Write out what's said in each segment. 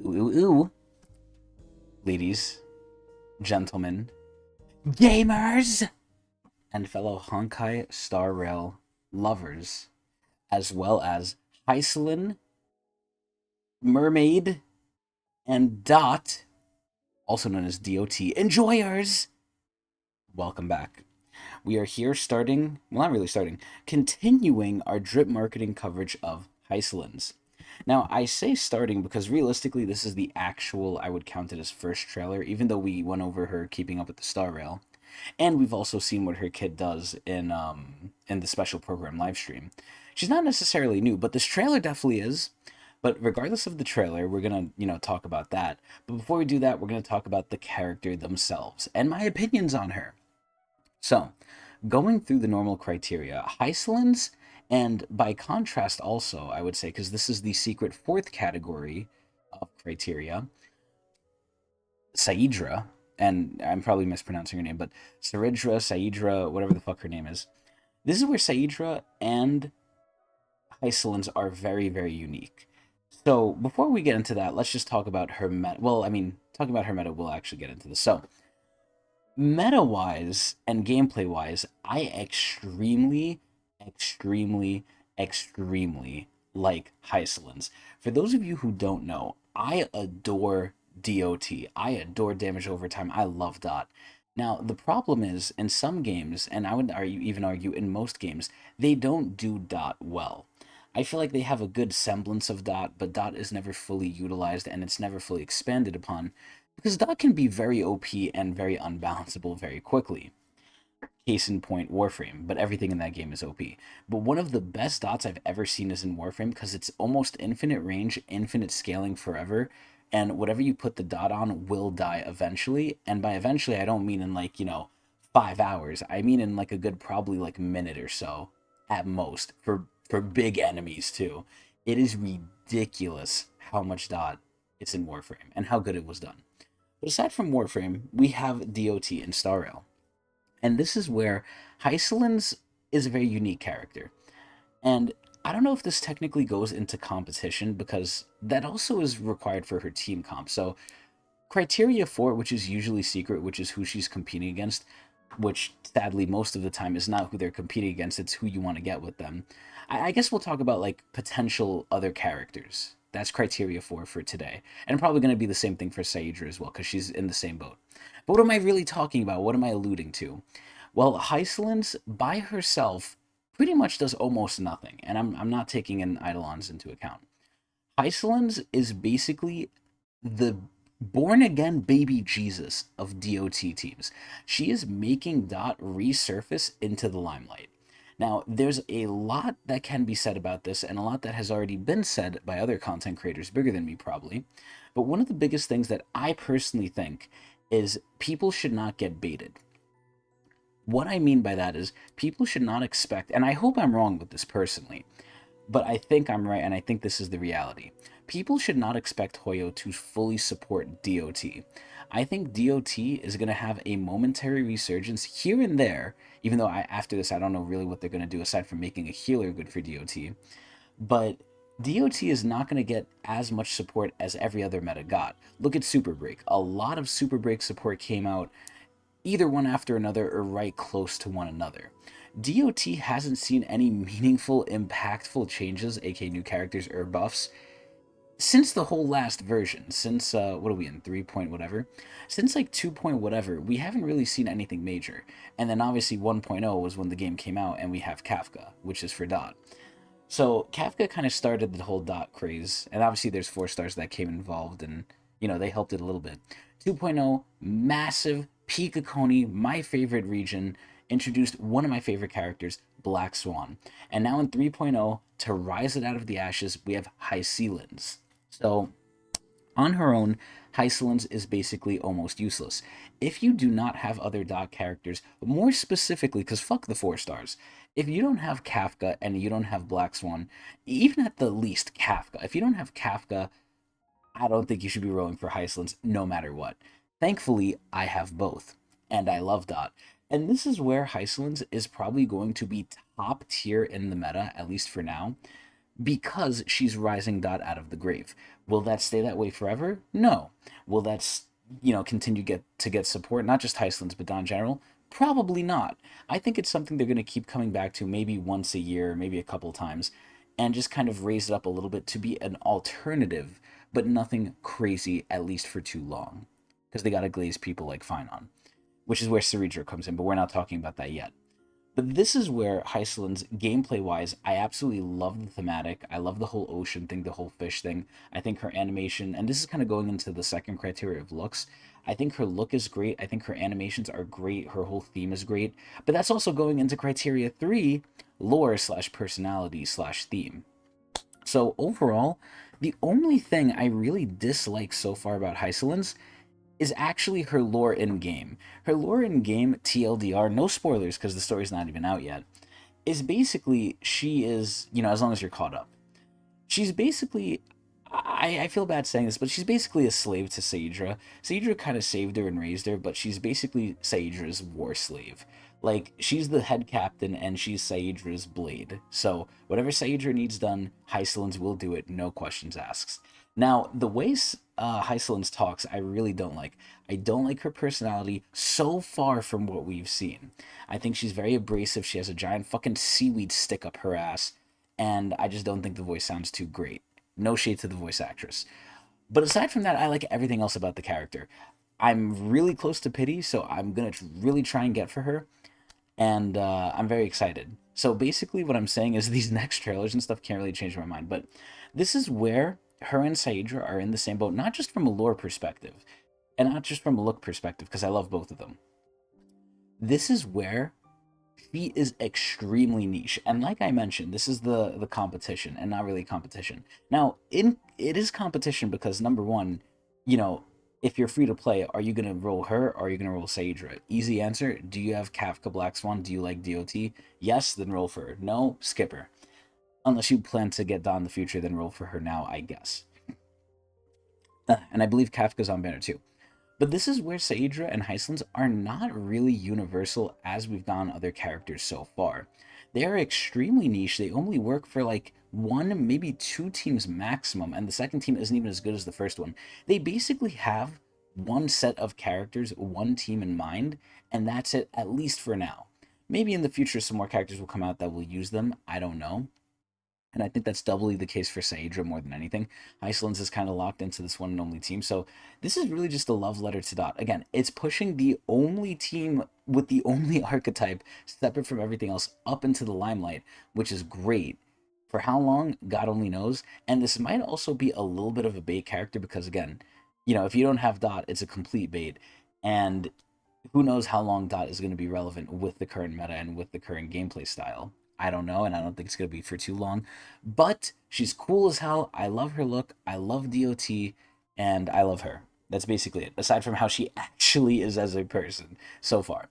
Ooh, ooh, ooh. Ladies, gentlemen, gamers, and fellow Honkai Star Rail lovers, as well as Hysilin, Mermaid, and Dot, also known as DOT, enjoyers. Welcome back. We are here starting, well, not really starting, continuing our drip marketing coverage of Hysilens. Now, I say starting because realistically, this is the actual, I would count it as first trailer, even though we went over her keeping up with the Star Rail. And we've also seen what her kid does in the special program live stream. She's not necessarily new, but this trailer definitely is. But regardless of the trailer, we're gonna talk about that. But before we do that, we're gonna talk about the character themselves and my opinions on her. So, going through the normal criteria, Hysilens, and by contrast, also I would say because this is the secret fourth category of criteria, Saidra, and I'm probably mispronouncing her name, but Saidra, whatever the fuck her name is. This is where Saidra and Hysilens are very, very unique. So before we get into that, let's just talk about her meta. Well, I mean, talking about her meta, we'll actually get into this. So meta wise and gameplay wise, I extremely like Hysilens. For those of you who don't know, I adore DOT. I adore damage over time. I love Dot. Now, the problem is, in some games, and I would even argue in most games, they don't do Dot well. I feel like they have a good semblance of Dot, but Dot is never fully utilized and it's never fully expanded upon because Dot can be very OP and very unbalanceable very quickly. Case in point, Warframe, but everything in that game is OP. But one of the best dots I've ever seen is in Warframe because it's almost infinite range, infinite scaling forever, and whatever you put the dot on will die eventually. And by eventually, I don't mean in like, 5 hours. I mean in like a good probably like minute or so at most for big enemies too. It is ridiculous how much dot is in Warframe and how good it was done. But aside from Warframe, we have DOT and Star Rail. And this is where Hysilens is a very unique character. And I don't know if this technically goes into competition because that also is required for her team comp. So criteria 4, which is usually secret, which is who she's competing against, which sadly most of the time is not who they're competing against, it's who you want to get with them. I guess we'll talk about like potential other characters. That's criteria 4 for today. And probably going to be the same thing for Saidra as well, because she's in the same boat. But what am I really talking about? What am I alluding to? Well, Hysilens by herself pretty much does almost nothing, and I'm not taking in Eidolons into account. Hysilens is basically the born again baby Jesus of DOT teams. She is making Dot resurface into the limelight. Now, there's a lot that can be said about this, and a lot that has already been said by other content creators bigger than me, probably. But one of the biggest things that I personally think is people should not get baited. What I mean by that is people should not expect, and I hope I'm wrong with this personally, but I think I'm right, and I think this is the reality. People should not expect HOYO to fully support DOT. I think DOT is going to have a momentary resurgence here and there, even though after this I don't know really what they're going to do aside from making a healer good for DOT. But DOT is not going to get as much support as every other meta got. Look at Super Break. A lot of Super Break support came out either one after another or right close to one another. DOT hasn't seen any meaningful, impactful changes, aka new characters or buffs, since the whole last version. Since, what are we in, 3 point whatever? Since like 2 point whatever, we haven't really seen anything major. And then obviously 1.0 was when the game came out, and we have Kafka, which is for Dot. So Kafka kind of started the whole Dot craze, and obviously there's 4 stars that came involved, and they helped it a little bit. 2.0, massive, peak Akoni, my favorite region, introduced one of my favorite characters, Black Swan. And now in 3.0, to rise it out of the ashes, we have Hysilens. So on her own, Hysilens is basically almost useless. If you do not have other Dot characters, more specifically, because fuck the 4 stars, if you don't have Kafka and you don't have Black Swan, even at the least Kafka, if you don't have Kafka, I don't think you should be rolling for Hysilens no matter what. Thankfully, I have both, and I love Dot. And this is where Hysilens is probably going to be top tier in the meta, at least for now, because she's rising Dot out of the grave. Will that stay that way forever? No. Will that continue to get support, not just Hysilens but Dot in general? Probably not. I think it's something they're going to keep coming back to maybe once a year, maybe a couple times, and just kind of raise it up a little bit to be an alternative, but nothing crazy, at least for too long. Because they got to glaze people like fine on, which is where Ceridra comes in, but we're not talking about that yet. But this is where Hysilens, gameplay-wise, I absolutely love the thematic. I love the whole ocean thing, the whole fish thing. I think her animation, and this is kind of going into the second criteria of looks, I think her look is great. I think her animations are great. Her whole theme is great. But that's also going into criteria 3, lore/personality/theme. So overall, the only thing I really dislike so far about Hysilens is actually her lore in-game. Her lore in-game, TLDR, no spoilers because the story's not even out yet, is basically she is, as long as you're caught up, she's basically, I feel bad saying this, but she's basically a slave to Saidra. Saidra kind of saved her and raised her, but she's basically Saidra's war slave. Like, she's the head captain, and she's Saidra's blade. So, whatever Saidra needs done, Hysilens will do it, no questions asked. Now, the way Hysilens talks, I really don't like. I don't like her personality so far from what we've seen. I think she's very abrasive. She has a giant fucking seaweed stick up her ass, and I just don't think the voice sounds too great. No shade to the voice actress. But aside from that, I like everything else about the character. I'm really close to Pity, so I'm going to really try and get for her. And I'm very excited. So basically what I'm saying is these next trailers and stuff can't really change my mind. But this is where her and Saidra are in the same boat, not just from a lore perspective, and not just from a look perspective, because I love both of them. This is where she is extremely niche. And like I mentioned, this is the competition, and not really competition. Now, it is competition because, number one, if you're free to play, are you going to roll her or are you going to roll Saidra? Easy answer. Do you have Kafka Black Swan? Do you like DOT? Yes, then roll for her. No, skip her. Unless you plan to get Dawn in the future, then roll for her now, I guess. And I believe Kafka's on banner too. But this is where Saidra and Hysilens are not really universal as we've done other characters so far. They are extremely niche. They only work for like 1, maybe 2 teams maximum, and the second team isn't even as good as the first one. They basically have one set of characters, one team in mind, and that's it, at least for now. Maybe in the future some more characters will come out that will use them, I don't know. And I think that's doubly the case for Saidra more than anything. Hysilens is kind of locked into this one and only team. So this is really just a love letter to Dot. Again, it's pushing the only team with the only archetype separate from everything else up into the limelight, which is great. For how long, God only knows. And this might also be a little bit of a bait character because, again, if you don't have Dot, it's a complete bait. And who knows how long Dot is going to be relevant with the current meta and with the current gameplay style. I don't know, and I don't think it's going to be for too long. But she's cool as hell. I love her look. I love DOT, and I love her. That's basically it, aside from how she actually is as a person so far.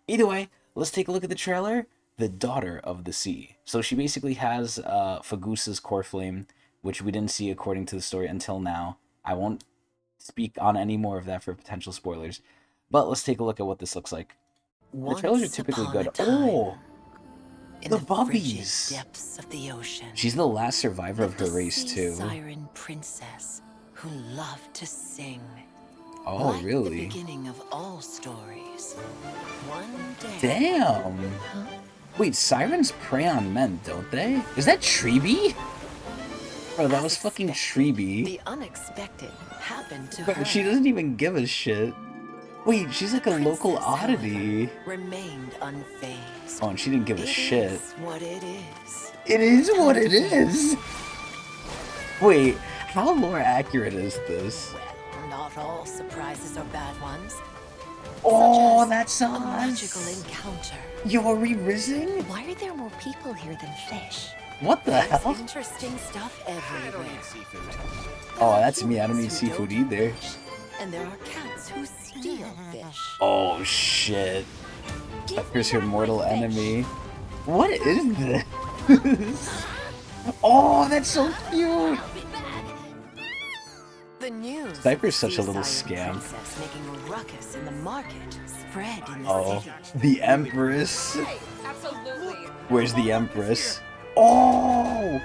Either way, let's take a look at the trailer. The Daughter of the Sea. So she basically has Fagusa's core flame, which we didn't see according to the story until now. I won't speak on any more of that for potential spoilers. But let's take a look at what this looks like. The trailers are typically good. Oh! In the the bubbies! Depths of the ocean. She's the last survivor of her race, too. Siren princess who loved to sing. Oh, like really? The beginning of all stories. One day. Damn! Huh? Wait, sirens prey on men, don't they? Is that Treeby? Bro, that was fucking Treeby. The unexpected happened to Bro, her. she doesn't even give a shit. Wait, she's like a local oddity. However, remained unfazed. Oh, and she didn't give a shit. It is what it is. It is what it is. Wait, how lore accurate is this? Well, not all surprises are bad ones. Oh, Such as that's a us. magical encounter. Yori Rising? Why are there more people here than fish? What the There's hell? interesting stuff everywhere. Oh, that's me. I don't eat seafood either. And there are cats who steal fish. Oh, shit. Here's her mortal enemy. What is this? Oh, that's so cute. The news. Cypher's such a of little the Siren scam. princess making a ruckus in the market spread in the Oh, city. the Empress. Absolutely. Where's the Empress? Oh,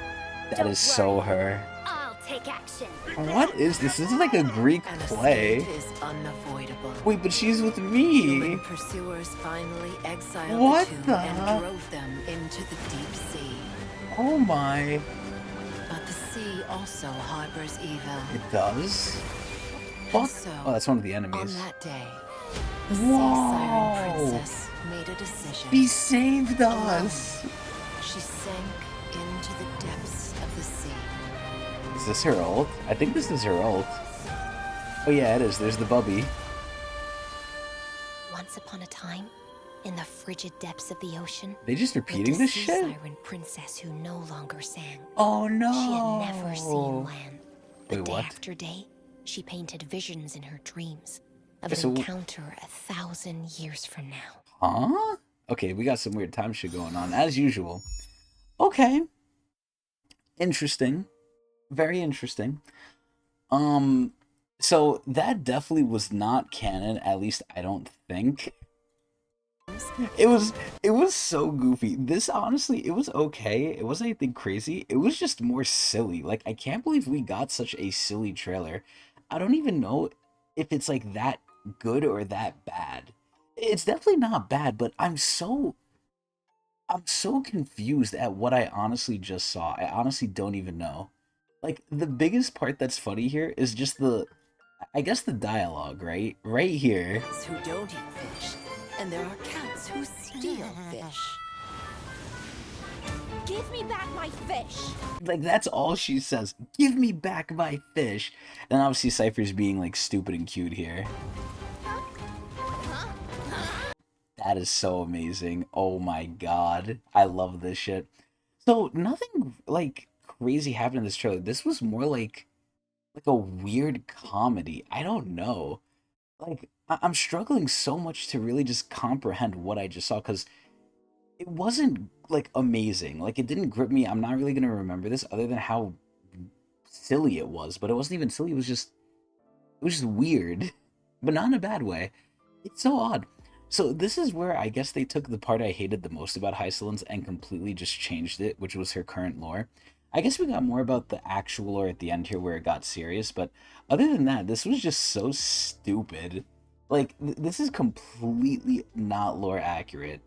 That is so her. I'll take action. What is this? This is like a Greek An play. escape is unavoidable. Wait, but she's with Human me. pursuers finally exiled What the two the? and drove them into the deep sea. Oh my. But the sea also harbors evil. It does? And Fuck. so, Oh, that's one of the on enemies. that day, the sea Whoa. siren princess made a decision. He saved us. She sank into the depths of the sea. Is this her ult? I think this is her ult. Oh yeah, it is. There's the bubby. Once upon a time, in the frigid depths of the ocean, They just lived repeating a this sea shit? siren princess who no longer sang. Oh no. She had never seen land. But Wait, day what? after day, she painted visions in her dreams of Okay, an so- encounter 1,000 years from now. Huh? Okay, we got some weird time shit going on, as usual. Okay. Interesting. Very interesting. So that definitely was not canon, at least I don't think. It was so goofy. This honestly, it was okay. It wasn't anything crazy. It was just more silly. Like I can't believe we got such a silly trailer. I don't even know if it's like that good or that bad. It's definitely not bad, but I'm so confused at what I honestly just saw. I honestly don't even know. Like the biggest part that's funny here is just I guess the dialogue, right? Right here. Cats who don't eat fish, and there are cats who steal fish. Give me back my fish! Like that's all she says. Give me back my fish. And obviously Cypher's being like stupid and cute here. That is so amazing. Oh my god. I love this shit. So nothing like crazy happened in this trailer. This was more like a weird comedy. I don't know. Like I'm struggling so much to really just comprehend what I just saw because it wasn't like amazing. Like it didn't grip me. I'm not really gonna remember this other than how silly it was. But it wasn't even silly. It was just weird, but not in a bad way. It's so odd. So this is where I guess they took the part I hated the most about Hysilens and completely just changed it, which was her current lore. I guess we got more about the actual lore at the end here where it got serious, but other than that, this was just so stupid. Like, this is completely not lore accurate.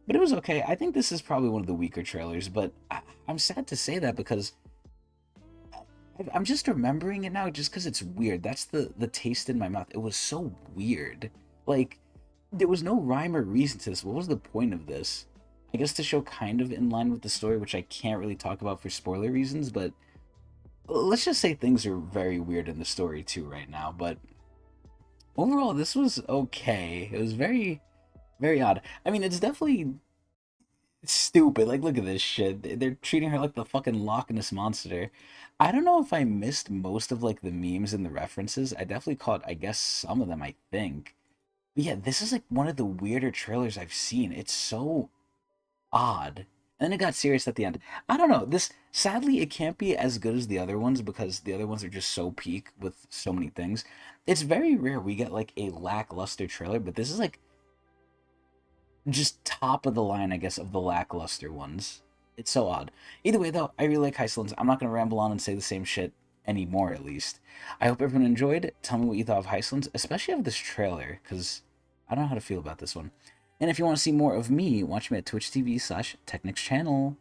But it was okay. I think this is probably one of the weaker trailers, but I'm sad to say that because I'm just remembering it now just because it's weird. That's the taste in my mouth. It was so weird. Like, there was no rhyme or reason to this. What was the point of this? I guess to show kind of in line with the story, which I can't really talk about for spoiler reasons, but let's just say things are very weird in the story too right now. But overall, this was okay. It was very, very odd. I mean, it's definitely stupid. Like, look at this shit. They're treating her like the fucking Loch Ness monster. I don't know if I missed most of like the memes and the references. I definitely caught, I guess, some of them, I think. But yeah, this is like one of the weirder trailers I've seen. It's so odd. And then it got serious at the end. I don't know. This sadly it can't be as good as the other ones because the other ones are just so peak with so many things. It's very rare we get like a lackluster trailer, but this is like just top of the line, I guess, of the lackluster ones. It's so odd. Either way though, I really like Hysilens. I'm not gonna ramble on and say the same shit anymore at least. I hope everyone enjoyed. Tell me what you thought of Hysilens, especially of this trailer, because I don't know how to feel about this one. And if you want to see more of me, watch me at twitch.tv/Tecnics channel.